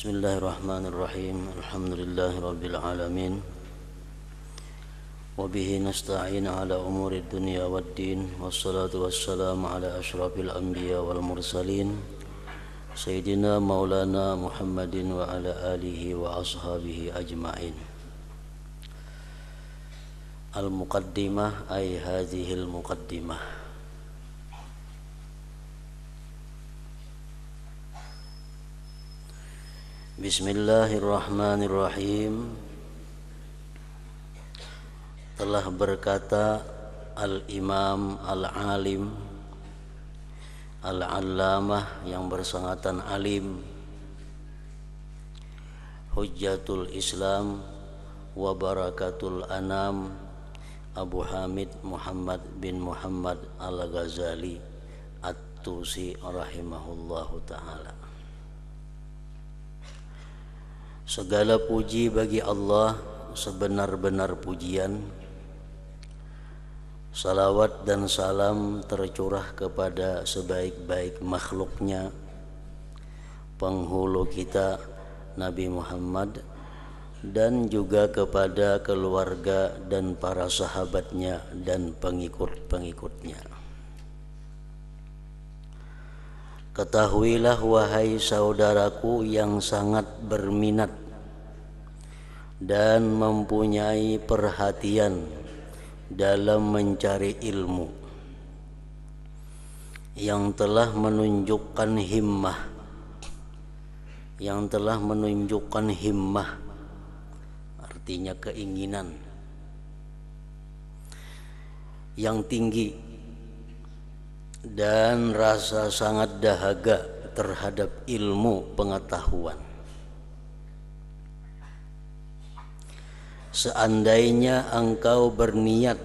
Bismillahirrahmanirrahim. Alhamdulillahirabbil alamin. Wa bihi nasta'in ala umuri dunya waddin. Wassalatu wassalamu ala asyrafil anbiya wal mursalin. Sayyidina Maulana Muhammadin wa ala alihi wa ashabihi ajma'in. Al-muqaddimah ay hadhil muqaddimah. Bismillahirrahmanirrahim. Telah berkata Al-Imam Al-Alim Al-Allamah yang bersangatan alim, Hujjatul Islam wa Barakatul Anam, Abu Hamid Muhammad bin Muhammad Al-Ghazali At-Tusi rahimahullahu ta'ala. Segala puji bagi Allah sebenar-benar pujian. Salawat dan salam tercurah kepada sebaik-baik makhluknya, penghulu kita Nabi Muhammad, dan juga kepada keluarga dan para sahabatnya dan pengikut-pengikutnya. Ketahuilah wahai saudaraku yang sangat berminat dan mempunyai perhatian dalam mencari ilmu, yang telah menunjukkan himmah, artinya keinginan yang tinggi dan rasa sangat dahaga terhadap ilmu pengetahuan. Seandainya engkau berniat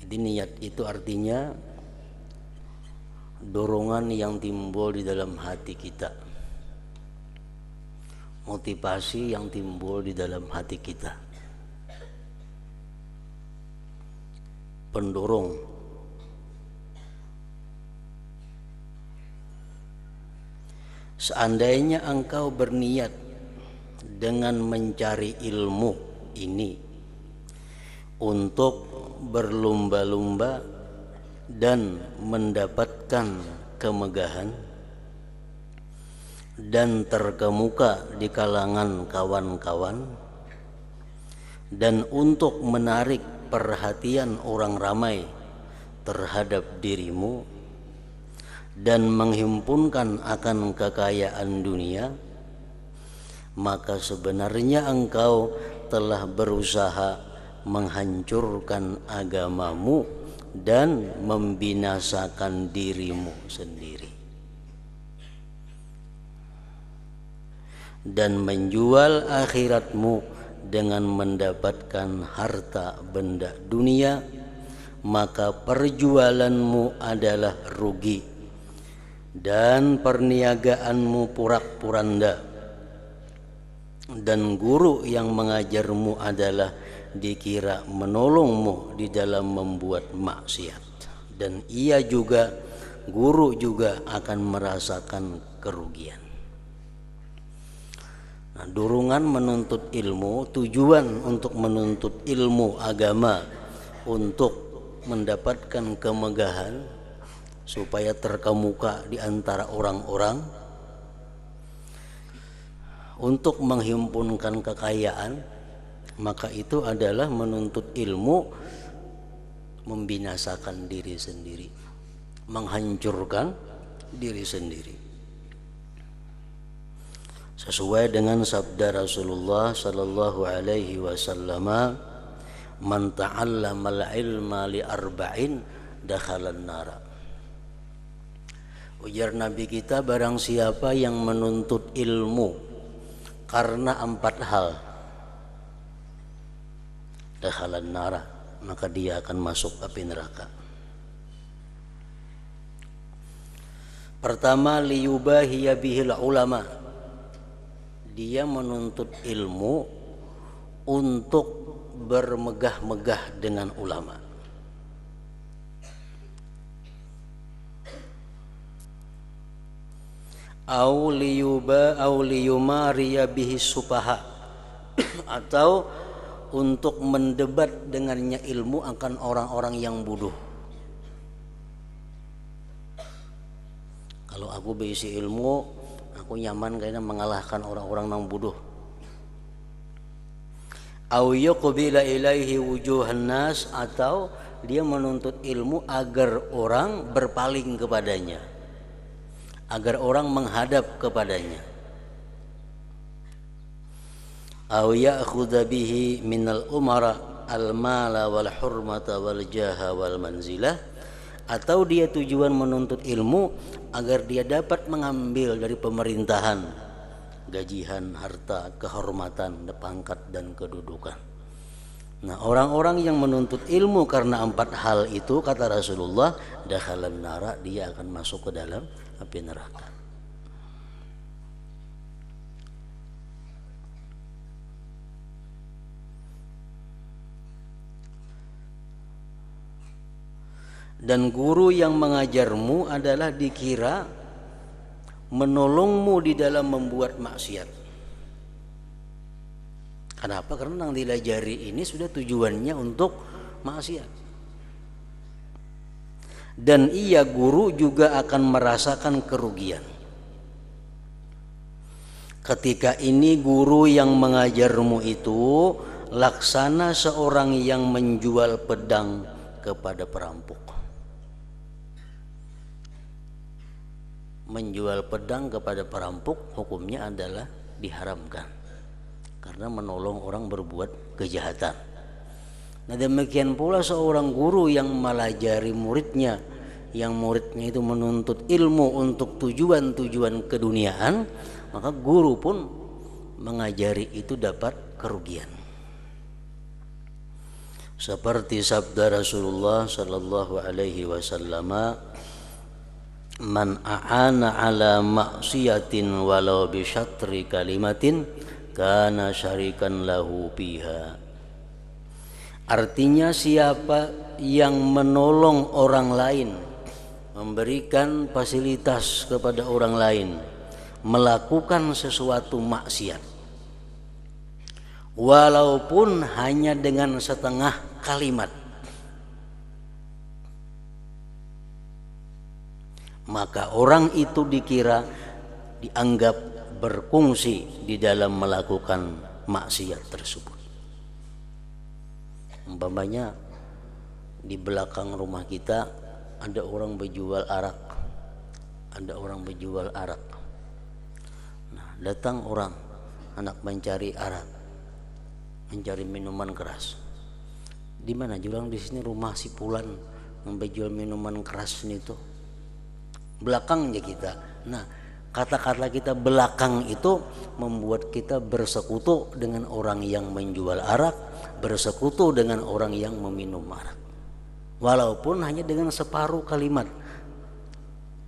jadi niat itu artinya dorongan yang timbul di dalam hati kita, motivasi yang timbul di dalam hati kita, pendorong. Seandainya engkau berniat dengan mencari ilmu ini untuk berlomba-lomba dan mendapatkan kemegahan dan terkemuka di kalangan kawan-kawan, dan untuk menarik perhatian orang ramai terhadap dirimu dan menghimpunkan akan kekayaan dunia, maka sebenarnya engkau telah berusaha menghancurkan agamamu dan membinasakan dirimu sendiri, dan menjual akhiratmu dengan mendapatkan harta benda dunia, maka perjualanmu adalah rugi dan perniagaanmu porak-poranda, dan guru yang mengajarmu adalah dikira menolongmu di dalam membuat maksiat, dan guru juga akan merasakan kerugian. Nah, dorongan menuntut ilmu, tujuan untuk menuntut ilmu agama untuk mendapatkan kemegahan, supaya terkemuka di antara orang-orang, untuk menghimpunkan kekayaan, maka itu adalah menuntut ilmu membinasakan diri sendiri, menghancurkan diri sendiri. Sesuai dengan sabda Rasulullah sallallahu alaihi wasallam, man ta'allama al-ilma li arba'in dakhalan nara. Ujar Nabi kita, barang siapa yang menuntut ilmu karena 4 hal, dakhalan nara, maka dia akan masuk api neraka. Pertama, liyubahiya bihil ulama, dia menuntut ilmu untuk bermegah-megah dengan ulama. Au liyumariya bihi supaha atau untuk mendebat dengannya ilmu akan orang-orang yang bodoh. Kalau aku berisi ilmu, aku nyaman karena mengalahkan orang-orang yang bodoh. Au yuqbila ilaihi wujuhan nas, atau dia menuntut ilmu agar orang berpaling kepadanya, agar orang menghadap kepadanya. Au ya'khudha bihi minal umara al-mala wal hurmata wal jaha wal manzilah, atau dia tujuan menuntut ilmu agar dia dapat mengambil dari pemerintahan gajian, harta, kehormatan, pangkat dan kedudukan. Nah, orang-orang yang menuntut ilmu karena 4 hal itu, kata Rasulullah, dakhalan nara, dia akan masuk ke dalam api neraka. Dan guru yang mengajarmu adalah dikira menolongmu di dalam membuat maksiat. Kenapa? Karena yang dilajari ini sudah tujuannya untuk maksiat. Dan ia guru juga akan merasakan kerugian. Ketika ini guru yang mengajarmu itu laksana seorang yang menjual pedang kepada perampok. Menjual pedang kepada perampok hukumnya adalah diharamkan karena menolong orang berbuat kejahatan. Nah, demikian pula seorang guru yang melajari muridnya, yang muridnya itu menuntut ilmu untuk tujuan-tujuan keduniaan, maka guru pun mengajari itu dapat kerugian. Seperti sabda Rasulullah sallallahu alaihi wasallam, man a'ana ala maksiatin walau bi syatri kalimatin kana syarikan lahu biha. Artinya, siapa yang menolong orang lain, memberikan fasilitas kepada orang lain melakukan sesuatu maksiat, walaupun hanya dengan setengah kalimat, maka orang itu dikira dianggap berfungsi di dalam melakukan maksiat tersebut. Umpamanya di belakang rumah kita ada orang berjual arak, Nah, datang orang anak mencari arak, mencari minuman keras. Di mana jurang di sini rumah si Pulan menjual minuman keras ini tuh. Belakangnya kita. Nah, kata-kata kita belakang itu membuat kita bersekutu dengan orang yang menjual arak, bersekutu dengan orang yang meminum arak, walaupun hanya dengan separuh kalimat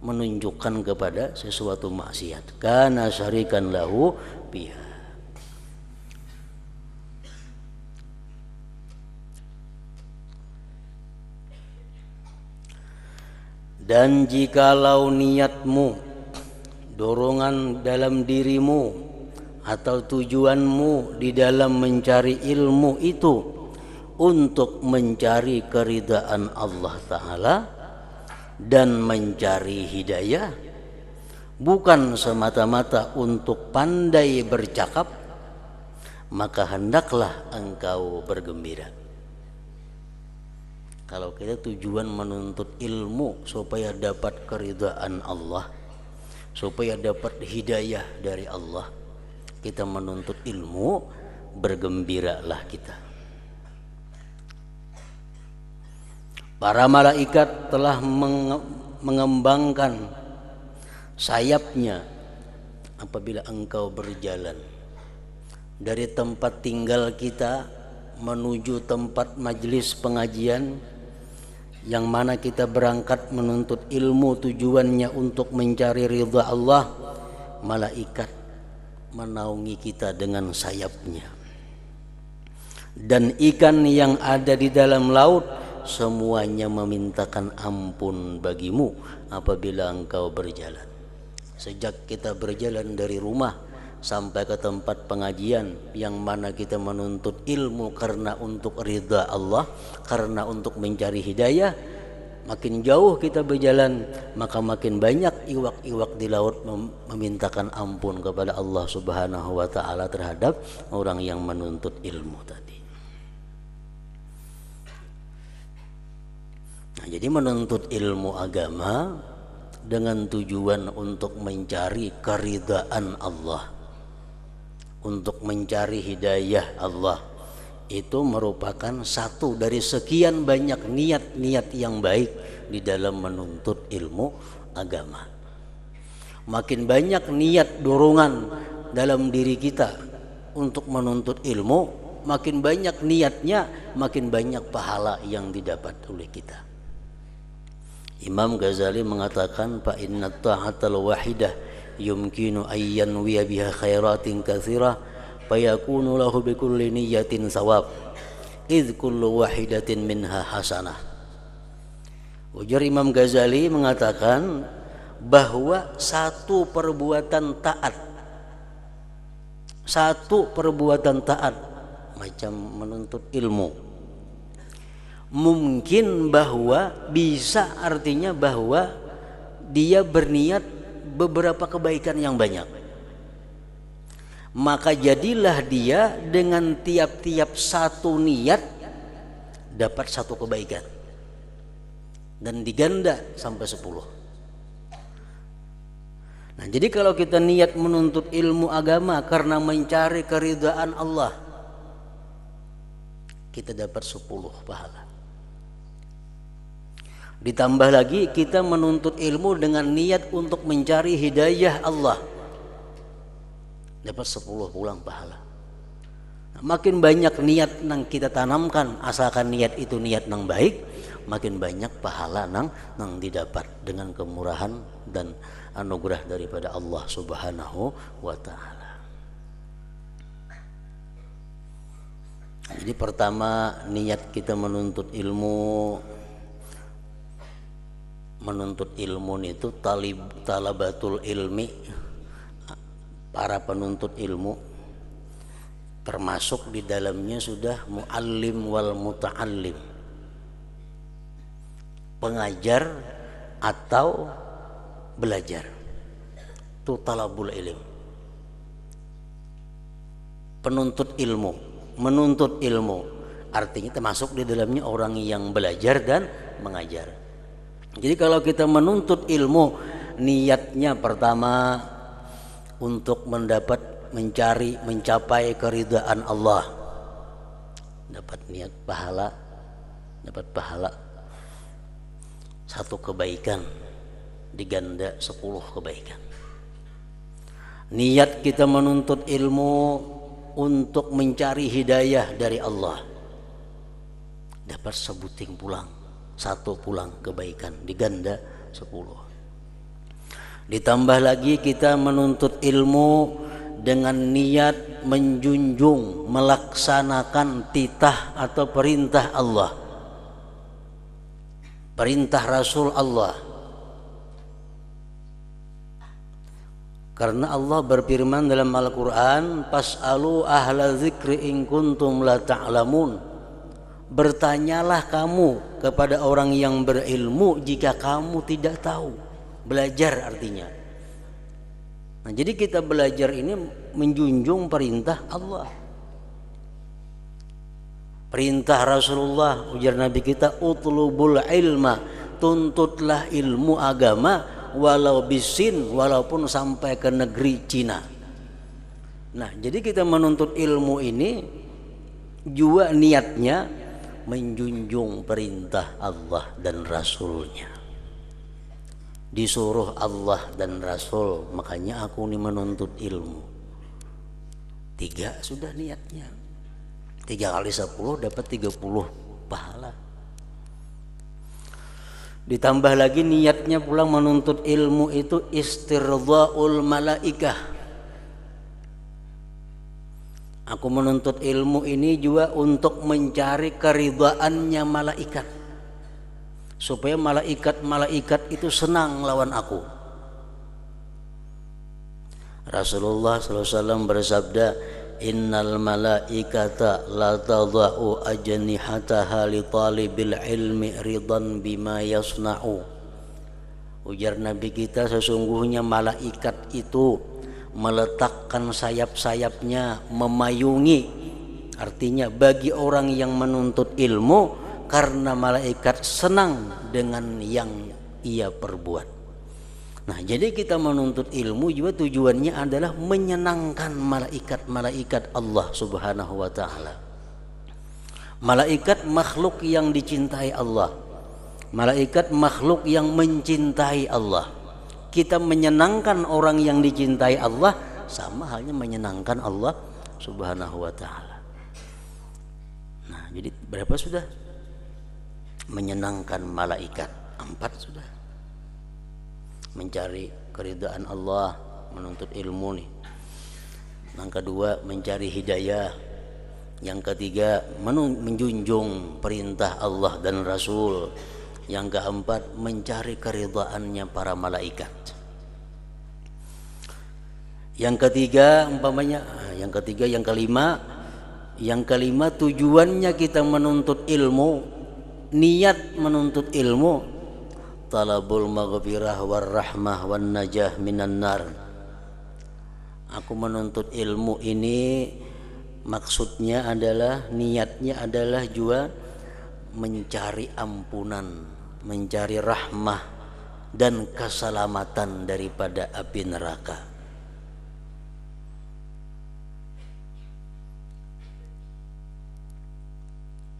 menunjukkan kepada sesuatu maksiat. Kana syarikan lahu biha. Dan jikalau niatmu, dorongan dalam dirimu atau tujuanmu di dalam mencari ilmu itu untuk mencari keridaan Allah Ta'ala dan mencari hidayah, bukan semata-mata untuk pandai bercakap, maka hendaklah engkau bergembira. Kalau kita tujuan menuntut ilmu supaya dapat keridhaan Allah, supaya dapat hidayah dari Allah, kita menuntut ilmu, bergembiralah kita. Para malaikat telah mengembangkan sayapnya apabila engkau berjalan dari tempat tinggal kita menuju tempat majelis pengajian, yang mana kita berangkat menuntut ilmu, tujuannya untuk mencari ridha Allah. Malaikat menaungi kita dengan sayapnya. dan ikan yang ada di dalam laut semuanya memintakan ampun bagimu apabila engkau berjalan. Sejak kita berjalan dari rumah sampai ke tempat pengajian yang mana kita menuntut ilmu karena untuk ridha Allah, karena untuk mencari hidayah, makin jauh kita berjalan maka makin banyak iwak-iwak di laut memintakan ampun kepada Allah Subhanahu wa taala terhadap orang yang menuntut ilmu tadi. Nah, jadi menuntut ilmu agama dengan tujuan untuk mencari keridhaan Allah, untuk mencari hidayah Allah, itu merupakan satu dari sekian banyak niat-niat yang baik di dalam menuntut ilmu agama. Makin banyak niat dorongan dalam diri kita untuk menuntut ilmu, makin banyak niatnya, makin banyak pahala yang didapat oleh kita. Imam Ghazali mengatakan, fa inna ta'atal wahidah yumkinu ayyan wiya biha khairatin katsira fayakunu lahu bikulli niyyatin sawab idh kullu wahidatin minha hasanah. Ujar Imam Ghazali mengatakan bahwa satu perbuatan taat macam menuntut ilmu mungkin bahwa bisa, artinya bahwa dia berniat beberapa kebaikan yang banyak, maka jadilah dia dengan tiap-tiap satu niat dapat satu kebaikan dan diganda sampai 10. Nah, jadi kalau kita niat menuntut ilmu agama karena mencari keridhaan Allah, kita dapat 10 pahala. Ditambah lagi kita menuntut ilmu dengan niat untuk mencari hidayah Allah, dapat 10 pulang pahala. Nah, makin banyak niat yang kita tanamkan, asalkan niat itu niat yang baik, makin banyak pahala yang didapat dengan kemurahan dan anugerah daripada Allah Subhanahu wa taala. Jadi pertama, niat kita menuntut ilmu itu talabatul ilmi, para penuntut ilmu, termasuk di dalamnya sudah muallim wal muta'allim, pengajar atau belajar, itu talabul ilm. Menuntut ilmu artinya termasuk di dalamnya orang yang belajar dan mengajar. Jadi kalau kita menuntut ilmu, niatnya pertama untuk mencapai keridhaan Allah, dapat pahala satu kebaikan diganda 10 kebaikan. Niat kita menuntut ilmu untuk mencari hidayah dari Allah, dapat sebuting pulang, satu pulang kebaikan diganda 10. Ditambah lagi kita menuntut ilmu dengan niat menjunjung, melaksanakan titah atau perintah Allah, perintah Rasul Allah. Karena Allah berfirman dalam Al-Quran, fas'alu ahla dzikri in kuntum la ta'lamun, bertanyalah kamu kepada orang yang berilmu jika kamu tidak tahu. Belajar artinya. Nah, jadi kita belajar ini menjunjung perintah Allah, perintah Rasulullah. Ujar Nabi kita, utlubul ilma, tuntutlah ilmu agama walau bisin, walaupun sampai ke negeri Cina. Nah, jadi kita menuntut ilmu ini juga niatnya menjunjung perintah Allah dan Rasulnya. Disuruh Allah dan Rasul, makanya aku ini menuntut ilmu. 3 sudah niatnya, 3 kali 10 dapat 30 pahala. Ditambah lagi niatnya pulang menuntut ilmu itu istirdaul malaikah, Aku menuntut ilmu ini juga untuk mencari keridhaannya malaikat, supaya malaikat itu senang lawan aku. Rasulullah SAW bersabda, innal malaikata la tadha'u ajnihataha li talibil ilmi ridan bima yasna'u. Ujar Nabi kita, sesungguhnya malaikat itu meletakkan sayap-sayapnya memayungi, artinya bagi orang yang menuntut ilmu, karena malaikat senang dengan yang ia perbuat. Nah, jadi kita menuntut ilmu juga tujuannya adalah menyenangkan malaikat-malaikat Allah Subhanahu wa taala. Malaikat makhluk yang dicintai Allah. Malaikat makhluk yang mencintai Allah. Kita menyenangkan orang yang dicintai Allah sama halnya menyenangkan Allah Subhanahu wa taala. Nah, jadi berapa sudah? Menyenangkan malaikat 4 sudah. Mencari keridhaan Allah, menuntut ilmu nih. Yang kedua mencari hidayah. Yang ketiga menjunjung perintah Allah dan Rasul. Yang keempat mencari keridhaannya para malaikat. Yang kelima tujuannya kita menuntut ilmu, niat menuntut ilmu, talabul maghfirah war rahmah wan najah minan nar. Aku menuntut ilmu ini maksudnya adalah, niatnya adalah juga mencari ampunan, mencari rahmah dan keselamatan daripada api neraka.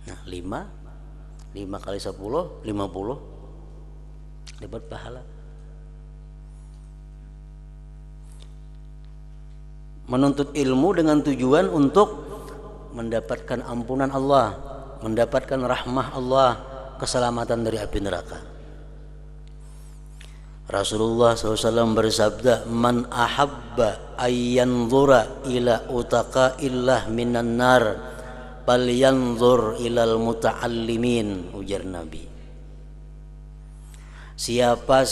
Nah, 5 kali 10 50 dapat pahala. Menuntut ilmu dengan tujuan untuk mendapatkan ampunan Allah, mendapatkan rahmah Allah, keselamatan dari api neraka. Rasulullah SAW bersabda, man ahabba ayyanzura ila utaqaillah minan nar falyanzur ilal muta'allimin. Ujar Nabi, siapa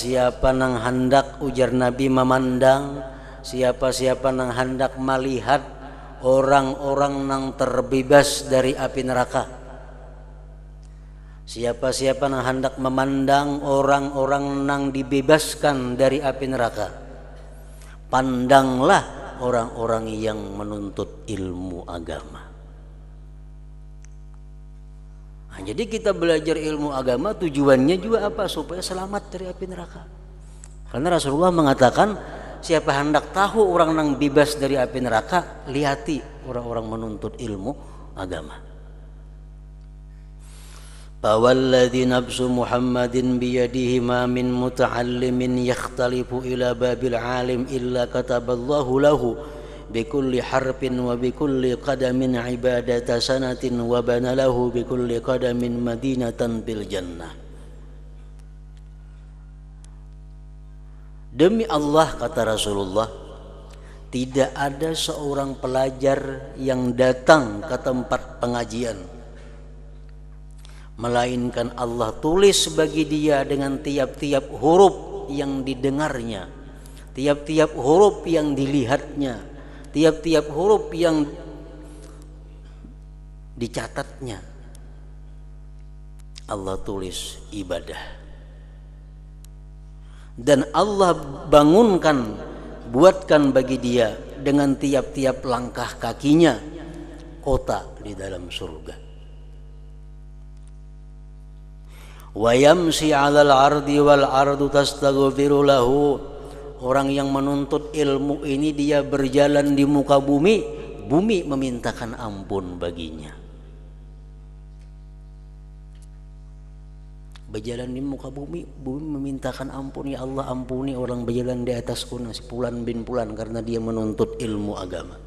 nang hendak, ujar Nabi, memandang, siapa nang hendak melihat orang-orang nang terbebas dari api neraka, siapa nang hendak memandang orang-orang nang dibebaskan dari api neraka, pandanglah orang-orang yang menuntut ilmu agama. Nah, jadi kita belajar ilmu agama tujuannya juga apa? Supaya selamat dari api neraka. Karena Rasulullah mengatakan, siapa hendak tahu orang yang bebas dari api neraka, lihati orang-orang menuntut ilmu agama. Fawalladzi nafsu Muhammadin biyadihi ma min muta'allimin yakhtalifu ila babil alim illa kataballahu lahu bikulli harfin wa bikulli qadamin ibadata sanatin wa banalahu bikulli qadamin madinatan bil jannah. Demi Allah, kata Rasulullah, tidak ada seorang pelajar yang datang ke tempat pengajian melainkan Allah tulis bagi dia dengan tiap-tiap huruf yang didengarnya, tiap-tiap huruf yang dilihatnya, tiap-tiap huruf yang dicatatnya, Allah tulis ibadah. Dan Allah buatkan bagi dia dengan tiap-tiap langkah kakinya kota di dalam surga. Wa yamsi 'alal ardi wal ardu tastaghfiru lahu. Orang yang menuntut ilmu ini dia berjalan di muka bumi, bumi memintakan ampun baginya. Berjalan di muka bumi, bumi memintakan ampun, ya Allah ampuni orang berjalan di atasku sepulan bin pulan karena dia menuntut ilmu agama.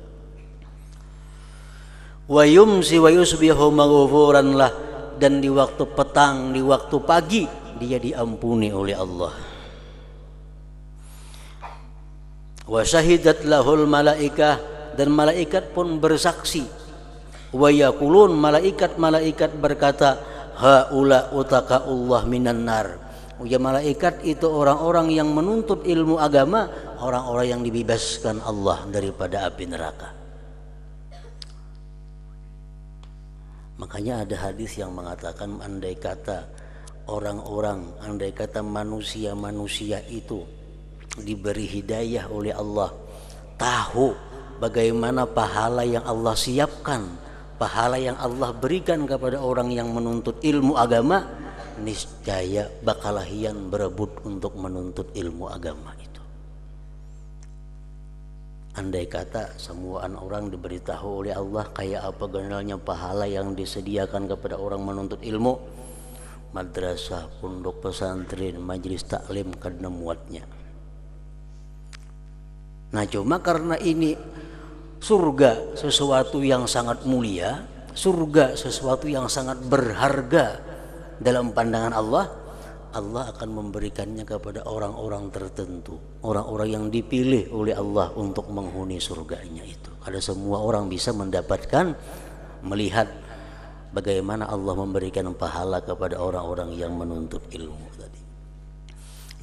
Wa yumsi wa yusbihu maghfuran lah, dan di waktu petang, di waktu pagi dia diampuni oleh Allah. Wa syahidat lahul malaikah, dan malaikat pun bersaksi. Wa yaqulun, malaikat berkata, haula utaqaullah minan nar. Ya, malaikat itu orang-orang yang menuntut ilmu agama, orang-orang yang dibebaskan Allah daripada api neraka. Makanya ada hadis yang mengatakan andai kata manusia itu diberi hidayah oleh Allah, tahu bagaimana pahala yang Allah siapkan, pahala yang Allah berikan kepada orang yang menuntut ilmu agama, niscaya bakalahian berebut untuk menuntut ilmu agama itu. Andai kata semua orang diberitahu oleh Allah kayak apa generalnya pahala yang disediakan kepada orang menuntut ilmu, madrasah, pondok pesantren, majelis taklim kada muatnya. Nah, cuma karena ini surga sesuatu yang sangat mulia, surga sesuatu yang sangat berharga dalam pandangan Allah, Allah akan memberikannya kepada orang-orang tertentu, orang-orang yang dipilih oleh Allah untuk menghuni surganya itu. Ada semua orang bisa mendapatkan, melihat bagaimana Allah memberikan pahala kepada orang-orang yang menuntut ilmu tadi.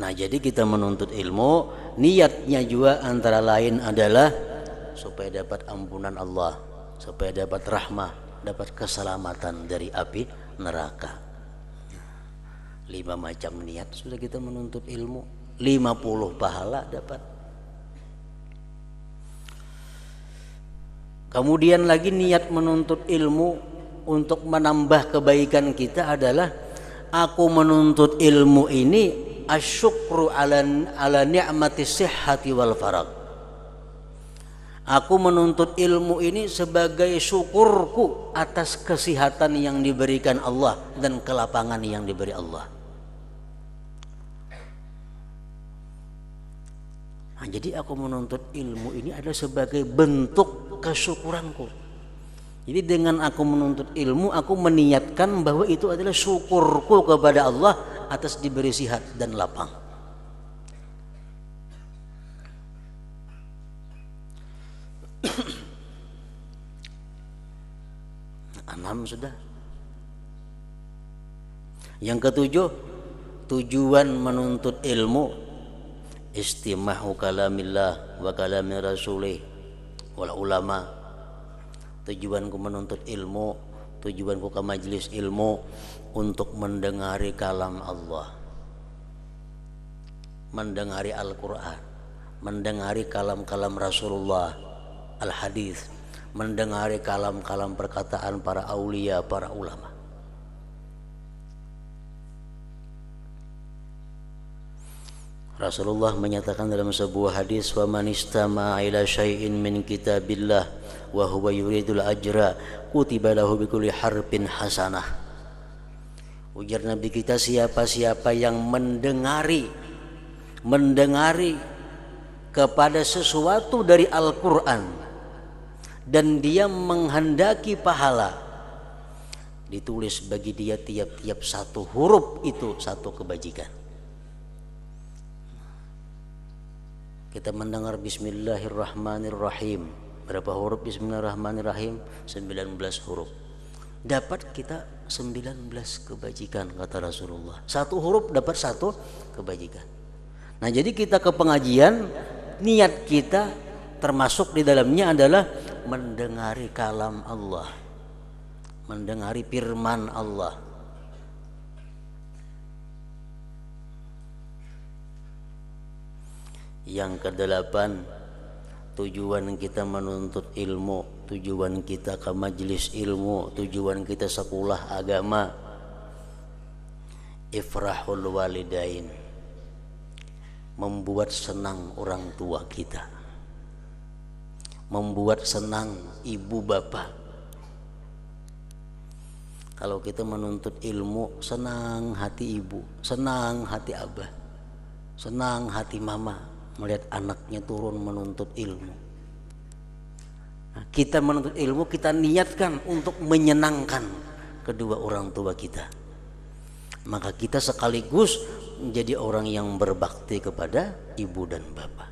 Nah, jadi kita menuntut ilmu, niatnya juga antara lain adalah supaya dapat ampunan Allah, supaya dapat rahmah, dapat keselamatan dari api neraka. 5 macam niat sudah kita menuntut ilmu, 50 pahala dapat. Kemudian lagi niat menuntut ilmu untuk menambah kebaikan kita adalah aku menuntut ilmu ini asyukru ala ni'mati sihhati wal farag. Aku menuntut ilmu ini sebagai syukurku atas kesehatan yang diberikan Allah dan kelapangan yang diberi Allah. Nah, jadi aku menuntut ilmu ini adalah sebagai bentuk kesyukuranku. Jadi dengan aku menuntut ilmu, aku meniatkan bahwa itu adalah syukurku kepada Allah atas diberi sihat dan lapang. 6 sudah. Yang ketujuh, tujuan menuntut ilmu istima'u kalamillah wa kalami rasulih wal ulama. Tujuanku menuntut ilmu, tujuanku ke majelis ilmu untuk mendengari kalam Allah, mendengari Al-Quran, mendengari kalam-kalam Rasulullah, al-hadis, mendengari kalam-kalam perkataan para aulia, para ulama. Rasulullah menyatakan dalam sebuah hadis, wa man istama'a ila syai'in min kitabillah wa huwa yuridul ajra kutiba lahu bikulli harfin hasanah. Ujar Nabi kita, siapa-siapa yang mendengari kepada sesuatu dari Al-Quran dan dia menghendaki pahala, ditulis bagi dia tiap-tiap satu huruf itu satu kebajikan. Kita mendengar Bismillahirrahmanirrahim. Berapa huruf Bismillahirrahmanirrahim? 19 huruf. Dapat kita 19 kebajikan kata Rasulullah. Satu huruf dapat satu kebajikan. Nah, jadi kita ke pengajian, niat kita termasuk di dalamnya adalah mendengari kalam Allah, mendengari firman Allah. Yang kedelapan, tujuan kita menuntut ilmu, tujuan kita ke majelis ilmu, tujuan kita sekolah agama, ifrahul walidain, membuat senang orang tua kita, membuat senang ibu bapak. Kalau kita menuntut ilmu, senang hati ibu, senang hati abah, senang hati mama melihat anaknya turun menuntut ilmu. Nah, kita menuntut ilmu, kita niatkan untuk menyenangkan kedua orang tua kita, maka kita sekaligus menjadi orang yang berbakti kepada ibu dan bapak.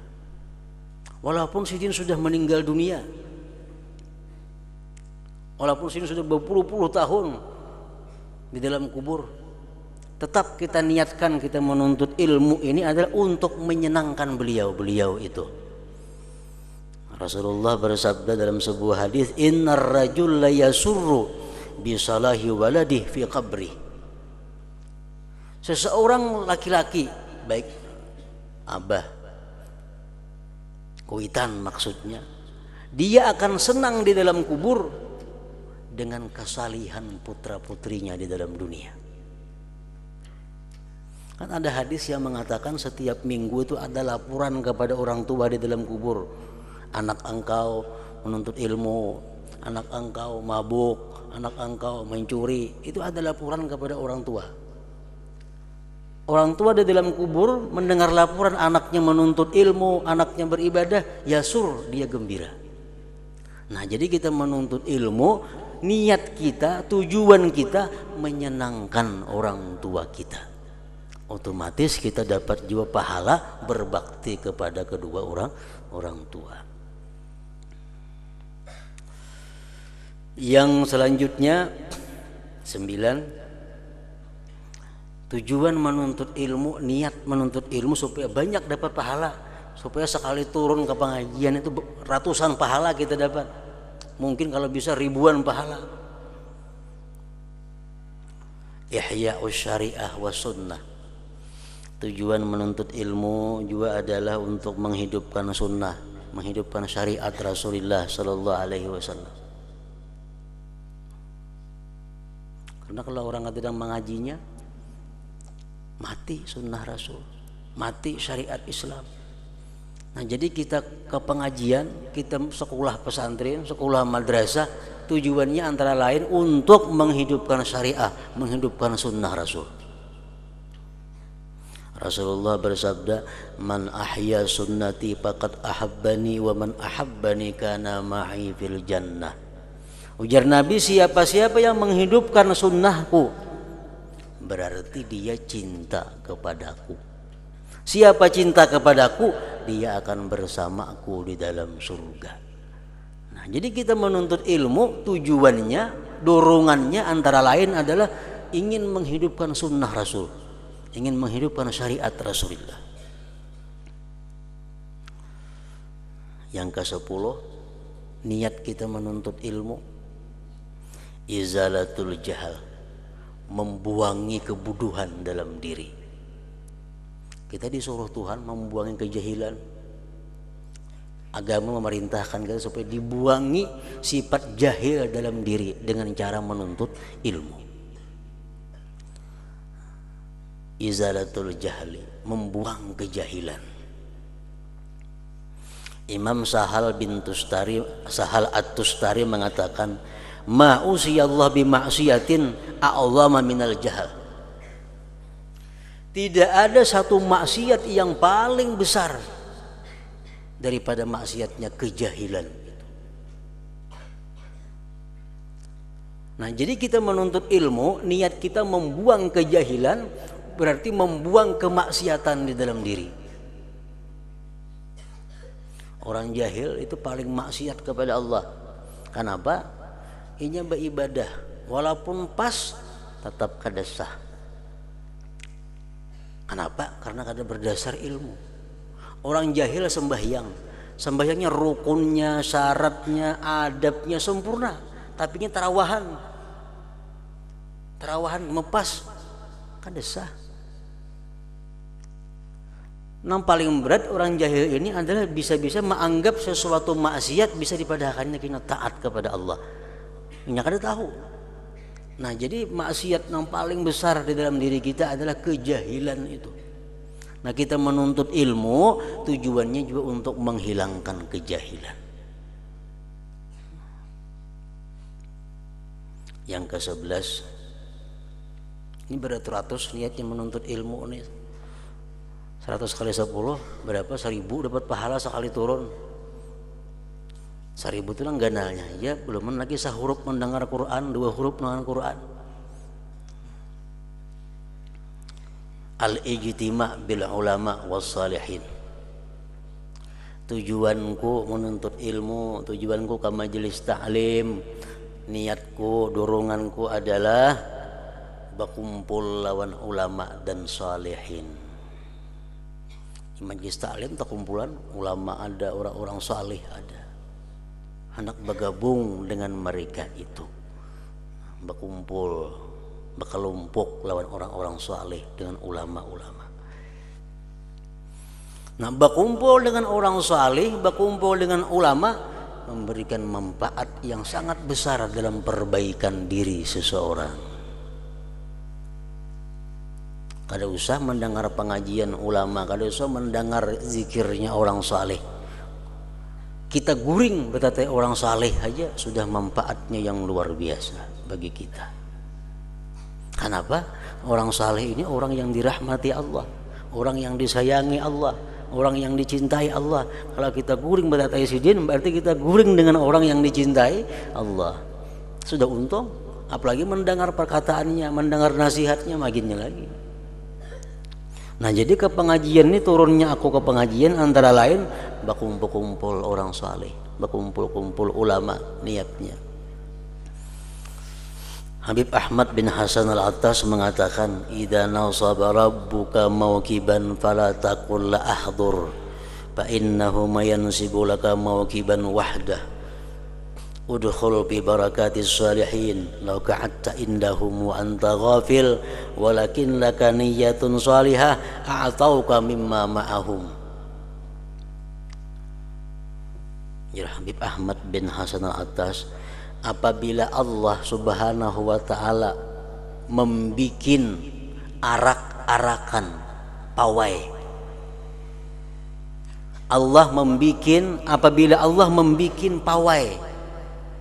Walaupun si jin sudah meninggal dunia, Walaupun sini sudah berpuluh-puluh tahun di dalam kubur, tetap kita niatkan kita menuntut ilmu ini adalah untuk menyenangkan beliau itu. Rasulullah bersabda dalam sebuah hadis, innar rajul la yasurru bi salahi waladih fi qabri. Seseorang laki-laki, baik abah, kuitan maksudnya, dia akan senang di dalam kubur dengan kesalihan putra-putrinya di dalam dunia. Kan ada hadis yang mengatakan setiap minggu itu ada laporan kepada orang tua di dalam kubur. Anak engkau menuntut ilmu, anak engkau mabuk, anak engkau mencuri. Itu ada laporan kepada orang tua. Orang tua di dalam kubur mendengar laporan anaknya menuntut ilmu, anaknya beribadah, yasur, dia gembira. Nah, jadi kita menuntut ilmu, niat kita, tujuan kita menyenangkan orang tua kita. Otomatis kita dapat juga pahala berbakti kepada kedua orang tua. Yang selanjutnya 9, tujuan menuntut ilmu, niat menuntut ilmu supaya banyak dapat pahala, supaya sekali turun ke pengajian itu ratusan pahala kita dapat, mungkin kalau bisa ribuan pahala. Ihya'us syariah wa sunnah. Tujuan menuntut ilmu juga adalah untuk menghidupkan sunnah, menghidupkan syariat Rasulullah sallallahu alaihi wasallam. Karena kalau orang tidak mengajinya, mati sunnah Rasul, mati syariat Islam. Nah, jadi kita ke pengajian, kita sekolah pesantren, sekolah madrasah, tujuannya antara lain untuk menghidupkan syariah, menghidupkan sunnah Rasul. Rasulullah bersabda, man ahya sunnati faqad ahabbani wa man ahabbani kana ma'i fil jannah. Ujar Nabi, siapa-siapa yang menghidupkan sunnahku berarti dia cinta kepadaku. Siapa cinta kepadaku, dia akan bersamaku di dalam surga. Nah, jadi kita menuntut ilmu, tujuannya, dorongannya antara lain adalah ingin menghidupkan sunnah Rasul, ingin menghidupkan syariat Rasulullah. Yang ke-10, niat kita menuntut ilmu, izalatul jahal, membuangi kebuduhan dalam diri. Kita disuruh Tuhan membuangi kejahilan. Agama memerintahkan kita supaya dibuangi sifat jahil dalam diri dengan cara menuntut ilmu. Izalatul jahli, membuang kejahilan. Imam Sahal At-Tustari mengatakan, ma usiyallah bima'siyatin a'zama minal jahal. Tidak ada satu maksiat yang paling besar daripada maksiatnya kejahilan. Nah, jadi kita menuntut ilmu, niat kita membuang kejahilan, berarti membuang kemaksiatan di dalam diri. Orang jahil itu paling maksiat kepada Allah. Kenapa? Ini beribadah, walaupun pas tetap kada sah. Kenapa? Karena kada berdasar ilmu. Orang jahil sembahyangnya rukunnya, syaratnya, adabnya sempurna, tapi ini tarawahan mepas, kada sah. Yang paling berat orang jahil ini adalah bisa-bisa menganggap sesuatu maksiat bisa dipadahkannya kena taat kepada Allah. Ini kada tahu. Nah, jadi maksiat yang paling besar di dalam diri kita adalah kejahilan itu. Nah, kita menuntut ilmu tujuannya juga untuk menghilangkan kejahilan. Yang ke-11, ini beratus-ratus niatnya menuntut ilmu nih. 100 kali 10 berapa? 1000 dapat pahala sekali turun. 1000 itu lah ganalnya. Ya, belum lagi sahuruf mendengar Quran, 2 huruf mendengar Quran. Al-ijtima' bil ulama was salihin. Tujuanku menuntut ilmu, tujuanku ke majelis ta'lim, niatku, doronganku adalah berkumpul lawan ulama dan salihin. Majlis taklim terkumpulan ulama ada, orang-orang salih ada. Hendak bergabung dengan mereka itu, berkumpul, berkelompok lawan orang-orang salih dengan ulama-ulama. Nah, berkumpul dengan orang salih, berkumpul dengan ulama memberikan manfaat yang sangat besar dalam perbaikan diri seseorang. Kada usah mendengar pengajian ulama, kada usah mendengar zikirnya orang saleh. Kita guring bertatai orang saleh aja sudah manfaatnya yang luar biasa bagi kita. Kenapa? Orang saleh ini orang yang dirahmati Allah, orang yang disayangi Allah, orang yang dicintai Allah. Kalau kita guring bertatai sidin, berarti kita guring dengan orang yang dicintai Allah. Sudah untung, apalagi mendengar perkataannya, mendengar nasihatnya, makinnya lagi. Nah, jadi ke pengajian ini turunnya aku ke pengajian antara lain berkumpul-kumpul orang saleh, berkumpul-kumpul ulama niatnya. Habib Ahmad bin Hasan Al-Attas mengatakan, "Idza nasaba rabbuka mawqiban fala taqul la ahdur, fa innahu mayansibu laka mawqiban wahdah. Udkhul bi barakatis salihin law ka'atta indahum wa anta ghafil walakin laka niyyatun salihah a'tauka mimma ma'ahum." Ya, Habib Ahmad bin Hasan Al-Attas, apabila Allah Subhanahu wa taala membikin arak-arakan pawai, apabila Allah membikin pawai.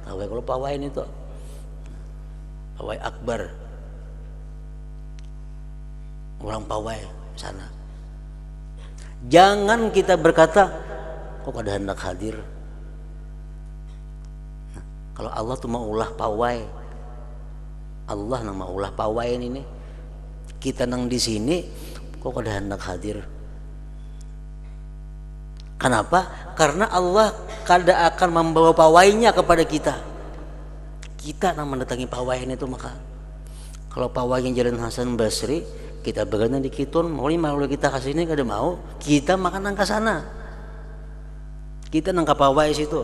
Kalau pawai ini tuh pawai akbar, orang pawai sana. Jangan kita berkata, kok ada hendak hadir. Nah, kalau Allah tuh mau ulah pawai, Allah nang mau ulah pawai ini, kita nang di sini, kok ada hendak hadir. Kenapa? Karena Allah kada akan membawa pawainya kepada kita. Kita yang mendatangi pawainya itu. Maka kalau pawainya Jalan Hasan Basri, kita bergana di Kitun, mau kita ke sini kada mau, kita makan nang ke sana. Kita nang ke pawai situ.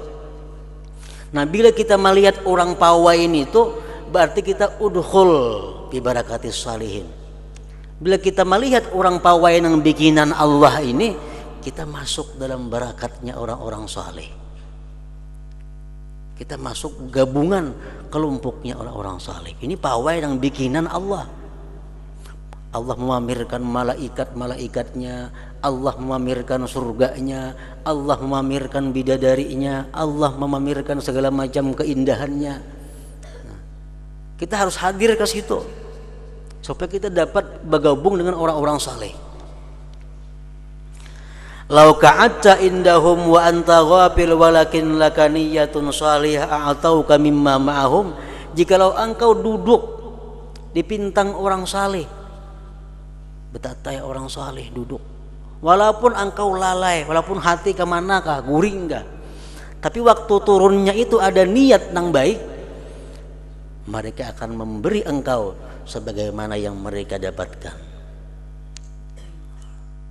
Nah, bila kita melihat orang pawai ini itu, berarti kita udkhul bi barakatis salihin. Bila kita melihat orang pawai yang bikinan Allah ini, kita masuk dalam barakatnya orang-orang saleh. Kita masuk gabungan kelompoknya orang-orang saleh. Ini pawai yang bikinan Allah. Allah memamerkan malaikat-malaikatnya, Allah memamerkan surganya, Allah memamerkan bidadarinya, Allah memamerkan segala macam keindahannya. Nah, kita harus hadir ke situ supaya kita dapat bergabung dengan orang-orang saleh. Lau ka'atta indahum wa anta ghafil walakin laka niyyatun salihah a'tauka mimma ma'ahum. Jikalau engkau duduk di pintang orang saleh, betatai orang saleh duduk, walaupun engkau lalai, walaupun hati kemanakah, guring kah, tapi waktu turunnya itu ada niat nang baik, mereka akan memberi engkau sebagaimana yang mereka dapatkan.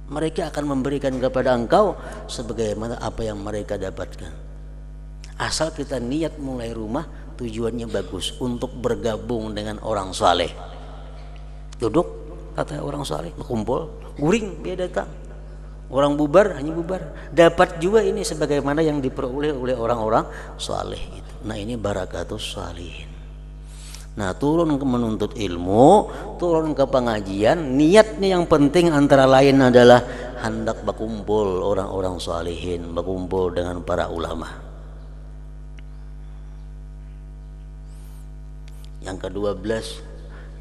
Mereka akan memberikan kepada engkau sebagaimana apa yang mereka dapatkan. Asal kita niat mulai rumah tujuannya bagus untuk bergabung dengan orang saleh. Duduk kata orang saleh, berkumpul, guring dia datang. Orang bubar hanya bubar. Dapat juga ini sebagaimana yang diperoleh oleh orang-orang saleh itu. Nah, ini barakatus salihin. Nah, turun ke menuntut ilmu, turun ke pengajian, niatnya yang penting antara lain adalah hendak berkumpul orang-orang salihin, berkumpul dengan para ulama. Yang ke-12,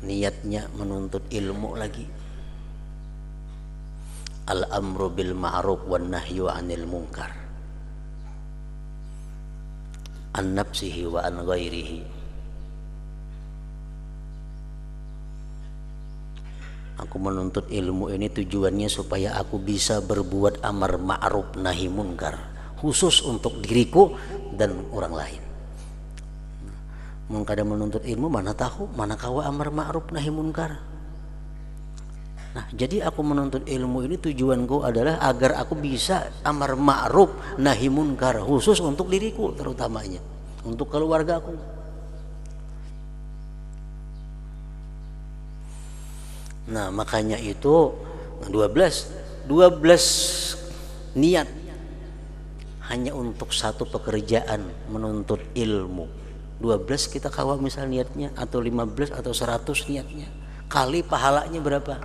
niatnya menuntut ilmu lagi. Al-amru bil ma'ruf wan nahyu 'anil munkar. An nafsihi wa an ghairihi. Aku menuntut ilmu ini tujuannya supaya aku bisa berbuat amar ma'ruf nahi munkar, khusus untuk diriku dan orang lain. Mun kada menuntut ilmu mana tahu mana kawa amar ma'ruf nahi munkar. Nah, jadi aku menuntut ilmu ini tujuanku adalah agar aku bisa amar ma'ruf nahi munkar, khusus untuk diriku terutamanya, untuk keluargaku. Nah, makanya itu 12 niat hanya untuk satu pekerjaan menuntut ilmu. 12 kita kawa misal niatnya, atau 15 atau 100 niatnya, kali pahalanya berapa?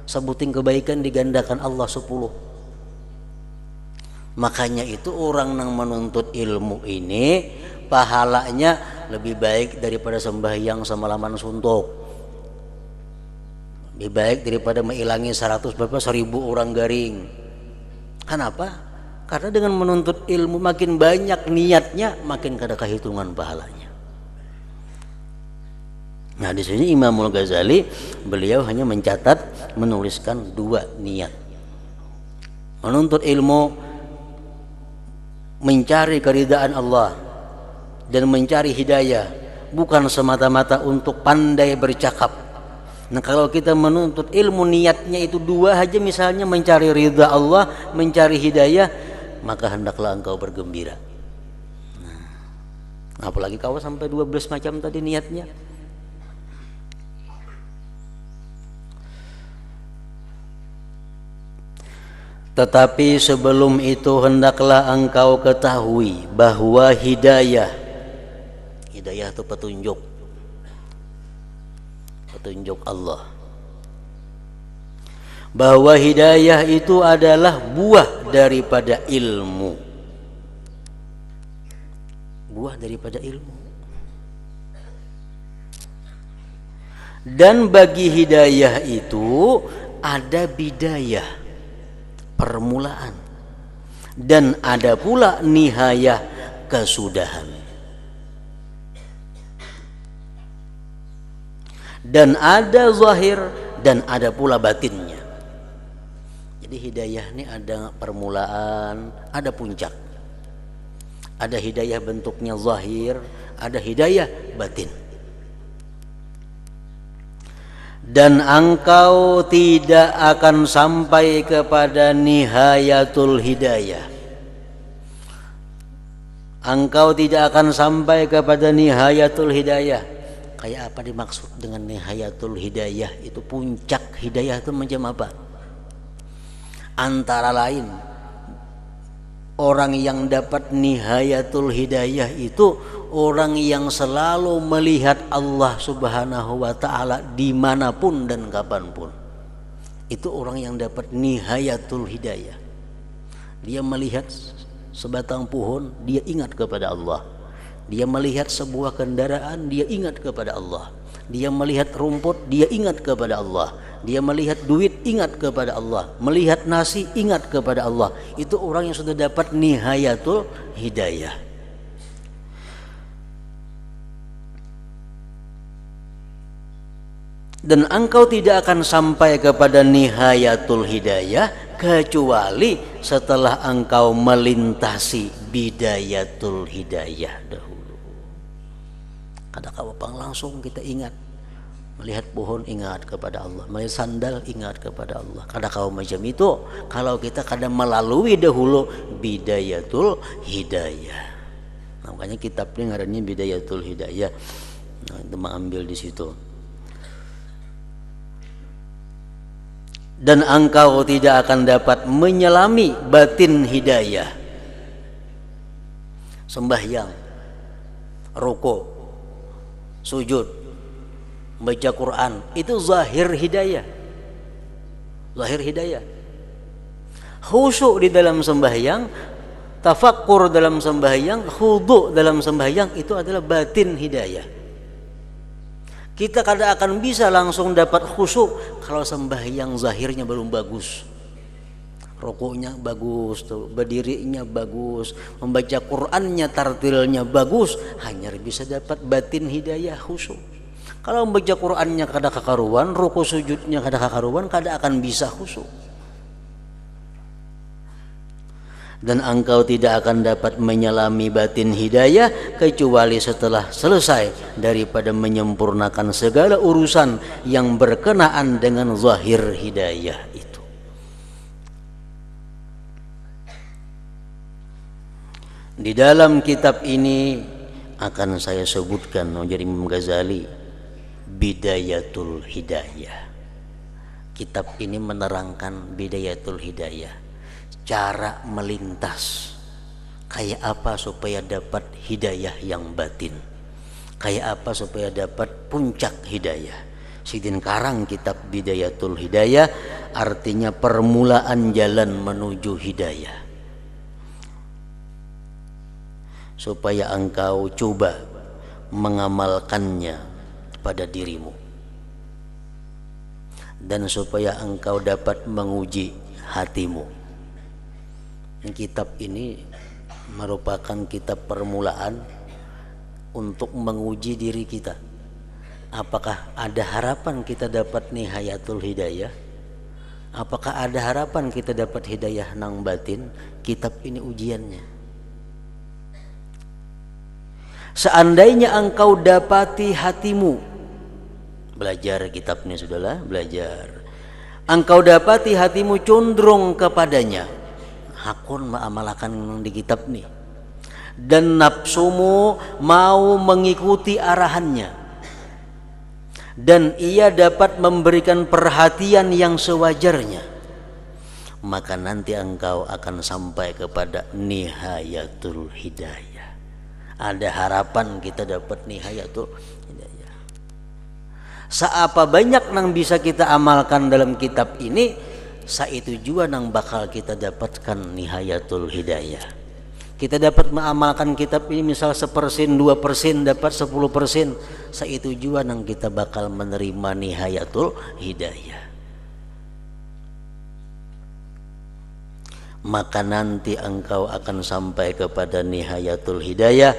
Sebutin kebaikan digandakan Allah 10. Makanya itu orang yang menuntut ilmu ini pahalanya lebih baik daripada sembahyang semalaman suntuk, lebih baik daripada mengilangi 100 berapa 1000 orang garing. Kenapa? Karena dengan menuntut ilmu makin banyak niatnya, makin kada kehitungan pahalanya. Nah, di sini Imamul Ghazali beliau hanya mencatat, menuliskan 2 niat. Menuntut ilmu, mencari keridaan Allah dan mencari hidayah, bukan semata-mata untuk pandai bercakap. Nah, kalau kita menuntut ilmu niatnya itu 2 aja, misalnya mencari ridha Allah, mencari hidayah, maka hendaklah engkau bergembira. Nah, apalagi kau sampai 12 macam tadi niatnya. Tetapi sebelum itu hendaklah engkau ketahui bahwa hidayah itu petunjuk Allah, bahwa hidayah itu adalah buah daripada ilmu, dan bagi hidayah itu ada bidayah, permulaan, dan ada pula nihayah, kesudahan, dan ada zahir dan ada pula batinnya. Jadi hidayah ini ada permulaan, ada puncak, ada hidayah bentuknya zahir, ada hidayah batin. Dan engkau tidak akan sampai kepada nihayatul hidayah. Engkau tidak akan sampai kepada nihayatul hidayah. Kayak apa dimaksud dengan nihayatul hidayah? Itu puncak hidayah itu macam apa? Antara lain, orang yang dapat nihayatul hidayah itu orang yang selalu melihat Allah Subhanahu wa ta'ala dimanapun dan kapanpun. Itu orang yang dapat nihayatul hidayah. Dia melihat sebatang pohon, dia ingat kepada Allah. Dia melihat sebuah kendaraan, dia ingat kepada Allah. Dia melihat rumput, dia ingat kepada Allah. Dia melihat duit, ingat kepada Allah. Melihat nasi, ingat kepada Allah. Itu orang yang sudah dapat nihayatul hidayah. Dan engkau tidak akan sampai kepada nihayatul hidayah kecuali setelah engkau melintasi bidayatul hidayah dahulu. Kada kawapang langsung kita ingat. Melihat pohon ingat kepada Allah, melihat sandal ingat kepada Allah. Kada kau macam itu kalau kita kada melalui dahulu bidayatul hidayah. Nah, makanya kitab ini ngarannya bidayatul hidayah. Nah, itu mengambil di situ. Dan engkau tidak akan dapat menyelami batin hidayah. Sembahyang, rukuk, sujud, baca Quran, itu zahir hidayah. Zahir hidayah. Khusyuk di dalam sembahyang, tafakkur dalam sembahyang, khudu dalam sembahyang, itu adalah batin hidayah. Kita kada akan bisa langsung dapat khusyuk kalau sembahyang zahirnya belum bagus. Rukuknya bagus, berdirinya bagus, membaca Qur'annya, tartilnya bagus, hanya bisa dapat batin hidayah khusyuk. Kalau membaca Qur'annya kada kakaruan, rukuk sujudnya kada kakaruan, kada akan bisa khusyuk. Dan engkau tidak akan dapat menyelami batin hidayah kecuali setelah selesai daripada menyempurnakan segala urusan yang berkenaan dengan zahir hidayah itu. Di dalam kitab ini akan saya sebutkan dari Imam Ghazali, Bidayatul Hidayah. Kitab ini menerangkan Bidayatul Hidayah, cara melintas kayak apa supaya dapat hidayah yang batin, kayak apa supaya dapat puncak hidayah. Sidin karang kitab Bidayatul Hidayah, artinya permulaan jalan menuju hidayah, supaya engkau coba mengamalkannya pada dirimu, dan supaya engkau dapat menguji hatimu. Kitab ini merupakan kitab permulaan untuk menguji diri kita. Apakah ada harapan kita dapat nihayatul hidayah? Apakah ada harapan kita dapat hidayah nang batin? Kitab ini ujiannya. Seandainya engkau dapati hatimu, belajar kitabnya sudahlah, belajar. Engkau dapati hatimu condong kepadanya, hakun mengamalkan di kitab nih, dan nafsumu mau mengikuti arahannya, dan ia dapat memberikan perhatian yang sewajarnya, maka nanti engkau akan sampai kepada nihayatul hidayah. Ada harapan kita dapat nihayatul hidayah. Seapa banyak nang bisa kita amalkan dalam kitab ini, itu juga nang bakal kita dapatkan nihayatul hidayah. Kita dapat mengamalkan kitab ini misal 1%, 2% dapat 10%, itu juga nang kita bakal menerima nihayatul hidayah. Maka nanti engkau akan sampai kepada nihayatul hidayah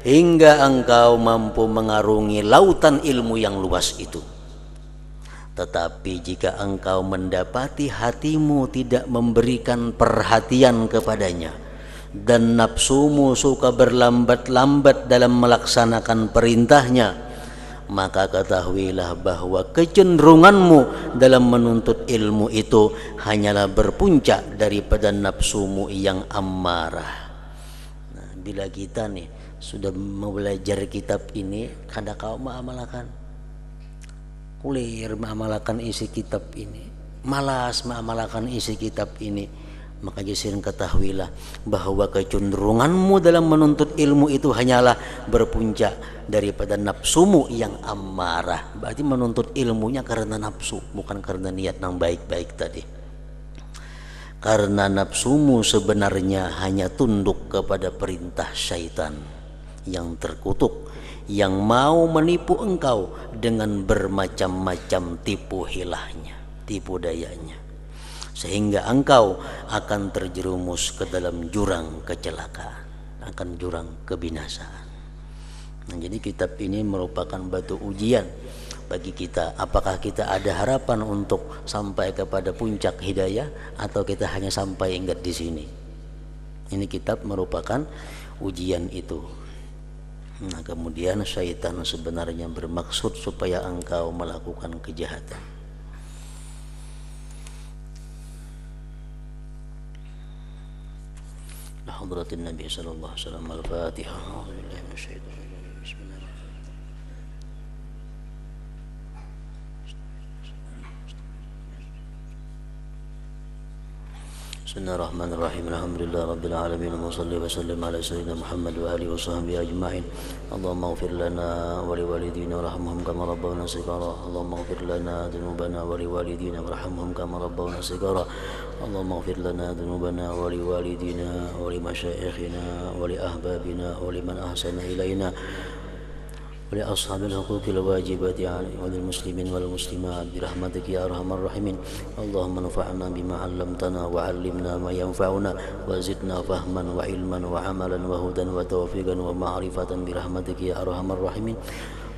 hingga engkau mampu mengarungi lautan ilmu yang luas itu. Tetapi jika engkau mendapati hatimu tidak memberikan perhatian kepadanya, dan nafsumu suka berlambat-lambat dalam melaksanakan perintahnya, maka ketahuilah bahwa kecenderunganmu dalam menuntut ilmu itu hanyalah berpuncak daripada nafsumu yang amarah. Nah, bila kita nih sudah mau belajar kitab ini, kada kau mengamalkan, kulir mengamalkan isi kitab ini, malas mengamalkan isi kitab ini, maka jasirin ketahuilah bahwa kecenderunganmu dalam menuntut ilmu itu hanyalah berpuncak daripada nafsumu yang amarah. Berarti menuntut ilmunya karena nafsu, bukan karena niat yang baik-baik tadi. Karena nafsumu sebenarnya hanya tunduk kepada perintah syaitan yang terkutuk, yang mau menipu engkau dengan bermacam-macam tipu hilahnya, tipu dayanya, sehingga engkau akan terjerumus ke dalam jurang kecelakaan, akan jurang kebinasaan. Nah, jadi kitab ini merupakan batu ujian bagi kita. Apakah kita ada harapan untuk sampai kepada puncak hidayah, atau kita hanya sampai ingat di sini? Ini kitab merupakan ujian itu. Nah, kemudian syaitan sebenarnya bermaksud supaya engkau melakukan kejahatan. Hadratin Nabi sallallahu alaihi wasallam. Al-Fatihah. A'udzubillahi minasyaitonir rajim. Bismillahirrahmanirrahim. Bismillahirrahmanirrahim. Alhamdulillah rabbil alamin. Wa shalli wa sallim ala sayyidina Muhammad wa alihi wa sahbihi ajma'in. Allahumma ighfir lana wa liwalidina warhamhum kama rabbawna shighara. Allahumma ighfir lana dhunubana wa liwalidina warhamhum kama rabbawna shighara. Allahumma ighfir lana dhunubana wa liwalidina wa limasyayikhina wa li ahbabina wa liman ahsana ilaina ولأصحاب الحقوق الواجبات وللمسلمين والمسلمات برحمتك يا أرحم الراحمين. اللهم انفعنا بما علمتنا وعلمنا ما ينفعنا وزدنا فهما وعلما وعملا وهدى وتوفيقا ومعرفة برحمتك يا أرحم الراحمين.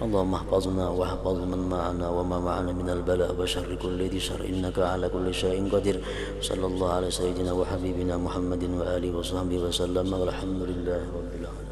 اللهم احفظنا واحفظ من معنا وما معنا من البلاء وشر كل ذي شر إنك على كل شيء قدير. صلى الله على سيدنا وحبيبنا محمد وآله وصحبه وسلم والحمد لله رب العالمين.